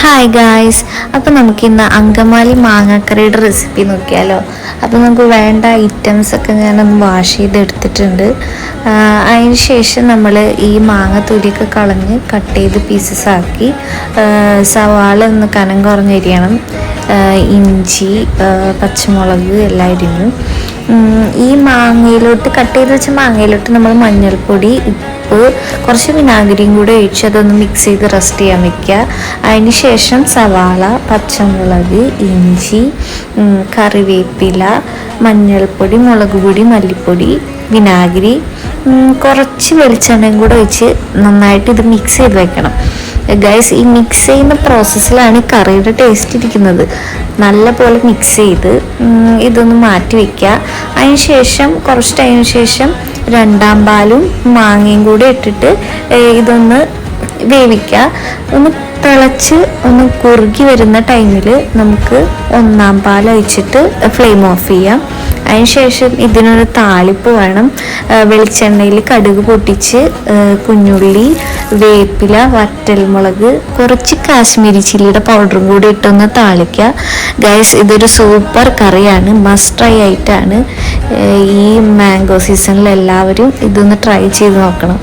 Hi guys, അപ്പോൾ നമുക്കിന്ന് Angamaly മാങ്ങാക്കറിയുടെ recipe നോക്കിയാലോ. അപ്പോൾ നമുക്ക് വേണ്ട ഐറ്റംസൊക്കെ ഞാനൊന്ന് വാഷ് ചെയ്തെടുത്തിട്ടുണ്ട്. അതിന് ശേഷം നമ്മൾ ഈ മാങ്ങ തൊലിയൊക്കെ കളഞ്ഞ് കട്ട് ചെയ്ത് പീസസ് ആക്കി സവാള ഒന്ന് കനം കുറഞ്ഞരിയണം, ഇഞ്ചി, പച്ചമുളക് എല്ലാം അരിഞ്ഞു. ഈ മാങ്ങയിലോട്ട് കട്ട് ചെയ്ത് വെച്ച മാങ്ങയിലോട്ട് നമ്മൾ മഞ്ഞൾപ്പൊടി, ഉപ്പ്, കുറച്ച് വിനാഗിരിയും കൂടെ ഒഴിച്ച് അതൊന്ന് മിക്സ് ചെയ്ത് റെസ്റ്റ് ചെയ്യാൻ വെക്കുക. അതിന് ശേഷം സവാള, പച്ചമുളക്, ഇഞ്ചി, കറിവേപ്പില, മഞ്ഞൾപ്പൊടി, മുളക് പൊടി, മല്ലിപ്പൊടി, വിനാഗിരി, കുറച്ച് വെളിച്ചെണ്ണയും കൂടെ ഒഴിച്ച് നന്നായിട്ട് ഇത് മിക്സ് ചെയ്ത് വെക്കണം. ഗൈസ്, ഈ മിക്സ് ചെയ്യുന്ന പ്രോസസ്സിലാണ് കറിയുടെ ടേസ്റ്റ് ഇരിക്കുന്നത്. നല്ല പോലെ മിക്സ് ചെയ്ത് ഇതൊന്ന് മാറ്റി വയ്ക്കുക. അതിന് ശേഷം കുറച്ച് ടൈമിന് ശേഷം രണ്ടാം പാലും മാങ്ങയും കൂടി ഇട്ടിട്ട് ഇതൊന്ന് വേവിക്കുക. ഒന്ന് തിളച്ച് ഒന്ന് കുറുകി വരുന്ന ടൈമിൽ നമുക്ക് ഒന്നാം പാൽ ഒഴിച്ചിട്ട് ഫ്ലെയിം ഓഫ് ചെയ്യാം. അതിനുശേഷം ഇതിനൊരു താളിപ്പ് വേണം. വെളിച്ചെണ്ണയിൽ കടുക് പൊട്ടിച്ച് കുഞ്ഞുള്ളി, വേപ്പില, വറ്റൽമുളക്, കുറച്ച് കാശ്മീരി ചില്ലിയുടെ പൗഡറും കൂടി ഇട്ടൊന്ന് താളിക്കുക. ഗൈസ്, ഇതൊരു സൂപ്പർ കറിയാണ്, മസ്റ്റ് ട്രൈ ആയിട്ടാണ്. ഈ മാംഗോ സീസണിൽ എല്ലാവരും ഇതൊന്ന് ട്രൈ ചെയ്ത് നോക്കണം.